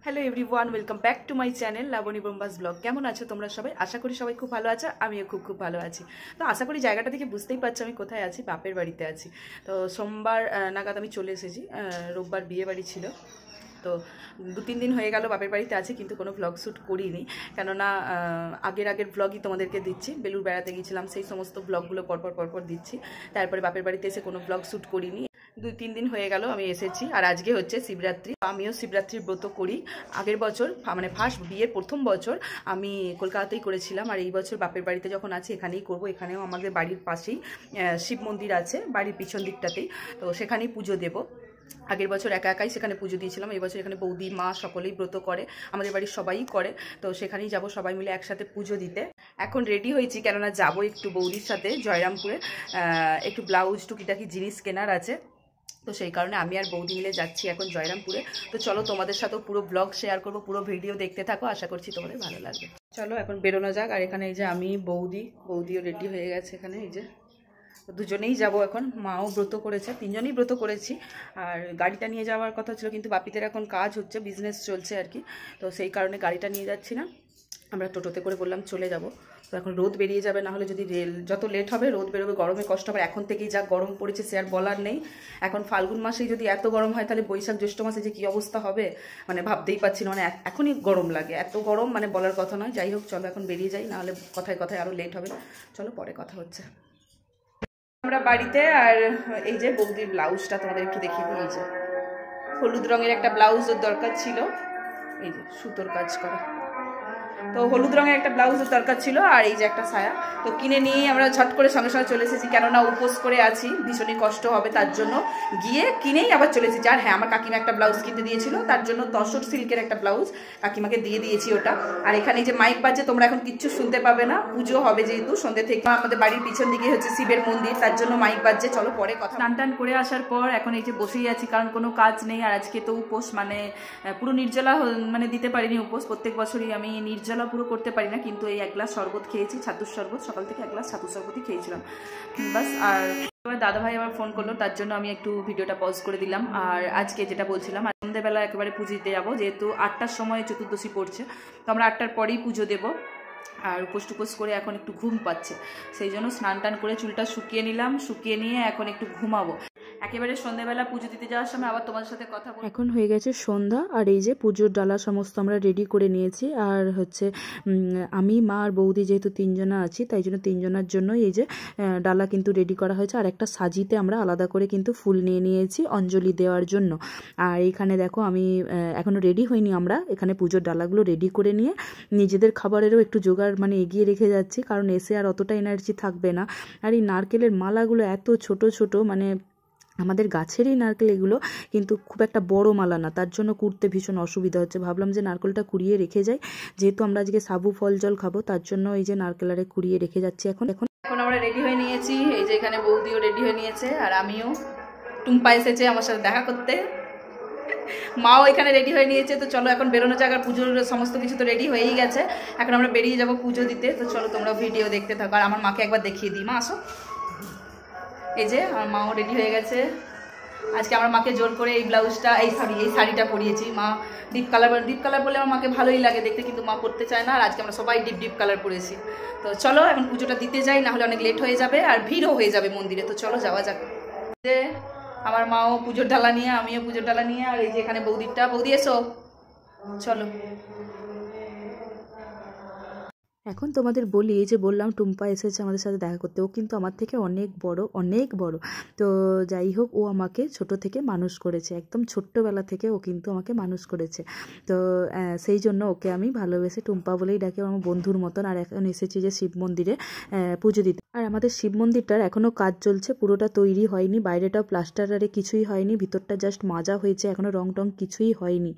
Hello everyone, welcome back to my channel Labani Brahma's blog. কেমন আছো তোমরা সবাই? আশা করি সবাই খুব ভালো আছো, আমিও খুব ভালো আছি। তো আশা করি জায়গাটা থেকে বুঝতেই পারছো আমি কোথায় আছি, বাপের বাড়িতে আছি। তো সোমবার নাগাদ আমি চলে এসেছি, রোববার বিয়ে বাড়ি ছিল। তো 2-3 দিন হয়ে গেল বাপের বাড়িতে আছি, কিন্তু কোনো ভ্লগ শ্যুট করিনি, কেননা আগের ভ্লগই তোমাদেরকে দিচ্ছি। বেলুর বেড়াতে গিয়েছিলাম, সেই সমস্ত ভ্লগগুলো পরপর দিচ্ছি। তারপরে বাপের বাড়িতে এসে কোনো ভ্লগ শ্যুট করিনি। 2-3 দিন হয়ে গেল আমি এসেছি, আর আজকে হচ্ছে শিবরাত্রি। আমিও শিবরাত্রির ব্রত করি। আগের বছর মানে ফার্স্ট বিয়ের প্রথম বছর আমি কলকাতাতেই করেছিলাম, আর এই বছর বাপের বাড়িতে যখন আছি এখানেই করব। এখানেও আমাদের বাড়ির পাশেই শিব মন্দির আছে, বাড়ির পিছন দিকটাতেই, তো সেখানেই পুজো দেব। আগের বছর একাই সেখানে পুজো দিয়েছিলাম, এই বছর এখানে বৌদি মা সকলেই ব্রত করে, আমাদের বাড়ির সবাই করে, তো সেখানেই যাব সবাই মিলে একসাথে পুজো দিতে। এখন রেডি হয়েছি, কেননা যাবো একটু বৌদির সাথে জয়রামপুরে, একটু ব্লাউজ টুকিটাকি জিনিস কেনার আছে, তো সেই কারণে আমি আর বৌদি মিলে যাচ্ছি এখন জয়রামপুরে। তো চলো তোমাদের সাথেও পুরো ব্লগ শেয়ার করবো, পুরো ভিডিও দেখতে থাকো, আশা করছি তোমাদের ভালো লাগবে। চলো এখন বেরোনো যাক। আর এখানে এই যে আমি বৌদিও রেডি হয়ে গেছে, এখানে এই যে দুজনেই যাব এখন। মাও ব্রত করেছে, 3জনই ব্রত করেছি। আর গাড়িটা নিয়ে যাওয়ার কথা ছিল, কিন্তু বাপিদের এখন কাজ হচ্ছে, বিজনেস চলছে আর কি, তো সেই কারণে গাড়িটা নিয়ে যাচ্ছি না, আমরা টোটোতে করে বললাম চলে যাব। তো এখন রোদ বেরিয়ে যাবে, না হলে যদি যত লেট হবে রোদ বেরোবে, গরমে কষ্ট হবে। এখন থেকেই যা গরম পড়েছে সে আর বলার নেই। এখন ফাল্গুন মাসেই যদি এত গরম হয়, তাহলে বৈশাখ জ্যৈষ্ঠ মাসে যে কী অবস্থা হবে মানে ভাবতেই পারছি না। মানে এখনই গরম লাগে, এত গরম মানে বলার কথা নয়। যাই হোক চলো এখন বেরিয়ে যাই, নাহলে কথায় আরও লেট হবে। চলো পরে কথা হচ্ছে। আমরা বাড়িতে, আর এই যে বৌদির ব্লাউজটা তোমাদের একটু দেখিয়ে দিই। এই যে হলুদ রঙের একটা ব্লাউজের দরকার ছিল, এই যে সুতোর কাজ করা, তো হলুদ রঙের একটা ব্লাউজের দরকার ছিল, আর এই যে একটা সায়া, তো কিনে নিয়ে আমরা ঝট করে সঙ্গে চলে এসেছি, কেননা উপোস করে আছি, ভীষণই কষ্ট হবে, তার জন্য গিয়ে কিনেই আবার চলে এসেছি। আর হ্যাঁ, আমার কাকিমা একটা ব্লাউজ কিনতে দিয়েছিল, তার জন্য তসর সিল্কের একটা ব্লাউজ কাকিমাকে দিয়ে দিয়েছি ওটা। আর এখানে যে মাইক বাজছে, তোমরা এখন কিচ্ছু শুনতে পাবে না, পুজো হবে যেহেতু সন্ধ্যে থেকে। আমাদের বাড়ির পিছন দিকে হচ্ছে শিবের মন্দির, তার জন্য মাইক বাজছে। চলো পরে কথা। স্নান করে আসার পর এখন এই যে বসেই আছি, কারণ কোনো কাজ নেই। আর আজকে তো উপোস, মানে পুরো নির্জলা মানে দিতে পারিনি উপোস। প্রত্যেক বছরই আমি নির্জলা পুরো করতে পারি না, কিন্তু এই 1 গ্লাস শরবত খেয়েছি, ছাতুর শরবত, সকাল থেকে 1 গ্লাস ছাতুর শরবতই খেয়েছিলাম বাস। আর আমার দাদাভাই আবার ফোন করলো, তার জন্য আমি একটু ভিডিওটা পজ করে দিলাম। আর আজকে যেটা বলছিলাম, সন্ধ্যেবেলা একেবারে পুজো দিতে যাবো, যেহেতু 8টার সময় চতুর্দশী পড়ছে, তো আমরা 8টার পরেই পুজো দেবো। আর উপোস করে এখন একটু ঘুম পাচ্ছে, সেই জন্য স্নান টান করে চুলটা শুকিয়ে নিলাম, শুকিয়ে নিয়ে এখন একটু ঘুমাবো। একেবারে সন্ধ্যাবেলা পুজো দিতে যাওয়ার সময় আবার তোমার সাথে কথা বলবো। এখন হয়ে গেছে সন্ধ্যা, আর এই যে পুজোর ডালা সমস্ত আমরা রেডি করে নিয়েছি। আর হচ্ছে আমি, মা আর বৌদি যেহেতু 3জনা আছি, তাই জন্য 3জনার জন্য এই যে ডালা কিন্তু রেডি করা হয়েছে। আর একটা সাজিতে আমরা আলাদা করে কিন্তু ফুল নিয়ে নিয়েছি অঞ্জলি দেওয়ার জন্য। আর এইখানে দেখো আমি এখনও রেডি হইনি, আমরা এখানে পুজোর ডালাগুলো রেডি করে নিয়ে নিজেদের খাবারেরও একটু জোগাড় মানে এগিয়ে রেখে যাচ্ছি, কারণ এসে আর অতটা এনার্জি থাকবে না। আর এই নারকেলের মালাগুলো এত ছোট মানে আমাদের গাছেরই নারকেল এগুলো, কিন্তু খুব একটা বড় মালা না, তার জন্য কুড়তে ভীষণ অসুবিধা হচ্ছে। ভাবলাম যে নারকেলটা কুড়িয়ে রেখে যাই, যেহেতু আমরা আজকে সাবু ফল জল খাবো, তার জন্য এই যে নারকেল আরে কুড়িয়ে রেখে যাচ্ছি। এখন আমরা রেডি হয়ে নিয়েছি, এই যে এখানে বৌদিও রেডি হয়ে নিয়েছে, আর আমিও। টুম্পা এসেছে আমার সাথে দেখা করতে, মাও এখানে রেডি হয়ে নিয়েছে। তো চলো এখন বেরোনো যাক, আর পুজোর সমস্ত কিছু তো রেডি হয়েই গেছে, এখন আমরা বেরিয়ে যাবো পুজো দিতে। তো চলো তোমরা ভিডিও দেখতে থাকো, আর আমার মাকে একবার দেখিয়ে দিই। মা আসো, এই যে আমার মাও রেডি হয়ে গেছে। আজকে আমার মাকে জোর করে এই ব্লাউজটা, এই শাড়িটা পরিয়েছি। মা ডিপ কালার বলে আমার মাকে ভালোই লাগে দেখতে, কিন্তু মা পরতে চায় না, আর আজকে আমরা সবাই ডিপ কালার পরেছি। তো চলো এখন পুজোটা দিতে যাই, না হলে অনেক লেট হয়ে যাবে আর ভিড়ও হয়ে যাবে মন্দিরে। তো চলো যাওয়া যাক। যে আমার মাও পুজোর ডালা নিয়ে, আমিও পুজোর ডালা নিয়ে, আর এই যে এখানে বৌদি এসো, চলো। এখন তোমাদের বলি, এই যে বললাম টুম্পা এসেছে আমাদের সাথে দেখা করতে, ও কিন্তু আমার থেকে অনেক বড়। তো যাই হোক, ও আমাকে ছোট থেকে মানুষ করেছে, একদম ছোট্টবেলা থেকে ও কিন্তু আমাকে মানুষ করেছে। তো সেই জন্য ওকে আমি ভালোবেসে টুম্পা বলেই ডাকি, আমার বন্ধুর মতন। আর এখন এসেছি যে শিব মন্দিরে পুজো দিতে। আর আমাদের শিব মন্দিরটার এখনও কাজ চলছে, পুরোটা তৈরি হয়নি, বাইরেটাও প্লাস্টার আরে কিছুই হয়নি, ভিতরটা জাস্ট মাজা হয়েছে, এখনও রং টং কিছুই হয়নি।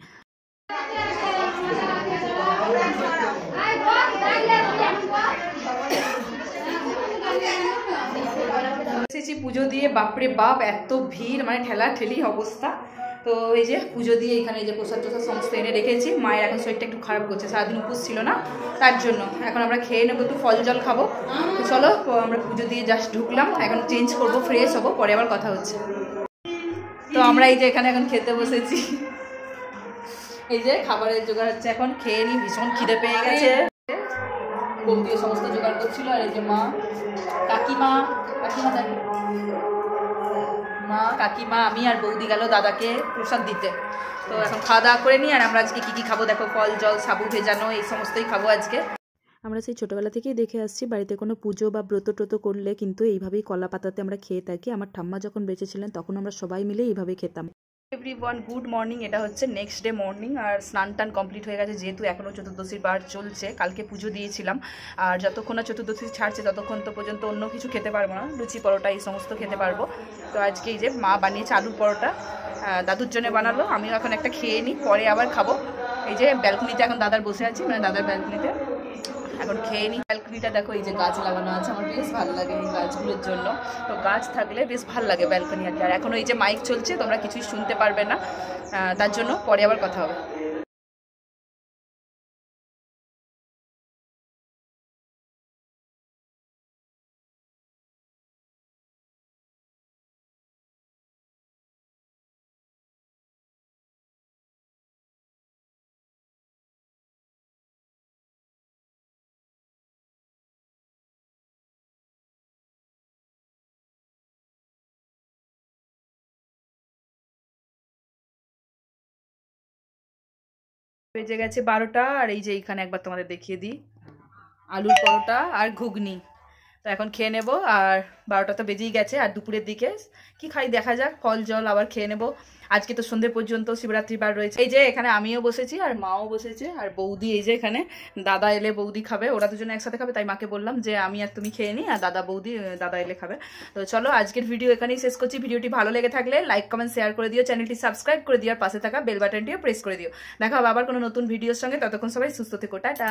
এসেছি পুজো দিয়ে, বাপরে বাপ এত ভিড়, মানে ঠেলা ঠেলি অবস্থা। তো এই যে পুজো দিয়ে এখানে এই যে প্রসাদ সমস্ত এনে রেখেছি। মায়ের এখন শরীরটা একটু খারাপ করছে, সারাদিন উপোস ছিল না, তার জন্য এখন আমরা খেয়ে নেবো, একটু ফল জল খাবো। তো চলো আমরা পুজো দিয়ে জাস্ট ঢুকলাম, এখন চেঞ্জ করবো, ফ্রেশ হবো, পরে আবার কথা হচ্ছে। তো আমরা এই যে এখানে এখন খেতে বসেছি। এই যে খাবারের জোগাড় হচ্ছে, এখন খেয়ে নি, ভীষণ খিদে পেয়ে গেছে। বৌদিও সমস্ত জোগাড় করছিল, আর এই যে মা, কাকিমা মা, কাকিমা, আমি আর বৌদি গেল দাদাকে প্রসাদ দিতে। তো এখন খাওয়া দাওয়া করে নিই। আর আমরা আজকে কী কী খাবো দেখো, ফল জল সাবু ভেজানো এই সমস্তই খাবো আজকে। আমরা সেই ছোটোবেলা থেকেই দেখে আসছি বাড়িতে কোনো পুজো বা ব্রত ট্রত করলে কিন্তু এইভাবেই কলা পাতাতে আমরা খেয়ে থাকি। আমার ঠাম্মা যখন বেঁচে ছিলেন তখন আমরা সবাই মিলে এইভাবেই খেতাম। Everyone good morning. এটা হচ্ছে নেক্সট ডে মর্নিং, আর স্নান টান কমপ্লিট হয়ে গেছে, যেহেতু এখনও চতুর্দশীর বার চলছে। কালকে পুজো দিয়েছিলাম, আর যতক্ষণ না চতুর্দশী ছাড়ছে ততক্ষণ তো পর্যন্ত অন্য কিছু খেতে পারবো না, লুচি পরোটা এই সমস্ত খেতে পারবো। তো আজকে এই যে মা বানিয়েছে আলুর পরোটা, দাদুর জন্য বানালো, আমিও এখন একটা খেয়ে নিই, পরে আবার খাবো। এই যে ব্যালকনিতে এখন দাদার বসে আছি, মানে দাদার ব্যালকনিতে এখন খেয়ে নিই। ব্যালকনিটা দেখো, এই যে গাছ লাগানো আছে, আমার বেশ ভালো লাগে এই গাছগুলোর জন্য। তো গাছ থাকলে বেশ ভালো লাগে ব্যালকনি আর কি। আর এখন এই যে মাইক চলছে, তোমরা কিছুই শুনতে পারবে না, তার জন্য পরে আবার কথা হবে। বেজে গেছে 12টা, আর এই যে এইখানে একবার তোমাদের দেখিয়ে দিই, আলুর পরোটা আর ঘুগনি। তো এখন খেয়ে নেব, আর 12টা তো বেজেই গেছে। আর দুপুরের দিকে কি খাই দেখা যাক, ফল জল আবার খেয়ে নেব। আজকে তো সন্ধ্যে পর্যন্ত শিবরাত্রি বার রয়েছে। এই যে এখানে আমিও বসেছি আর মাও বসেছে, আর বৌদি এই যে এখানে, দাদা এলে বৌদি খাবে, ওরা দুজনে একসাথে খাবে। তাই মাকে বললাম যে আমি আর তুমি খেয়ে নিই, আর দাদা এলে খাবে। তো চলো আজকের ভিডিও এখানেই শেষ করছি। ভিডিওটি ভালো লেগে থাকলে লাইক কমেন্ট শেয়ার করে দিও, চ্যানেলটি সাবস্ক্রাইব করে দিও, আর পাশে থাকা বেল বাটনটিও প্রেস করে দিও। দেখা হবে আবার কোনো নতুন ভিডিওর সঙ্গে, ততক্ষণ সবাই সুস্থ থেকো, টাটা।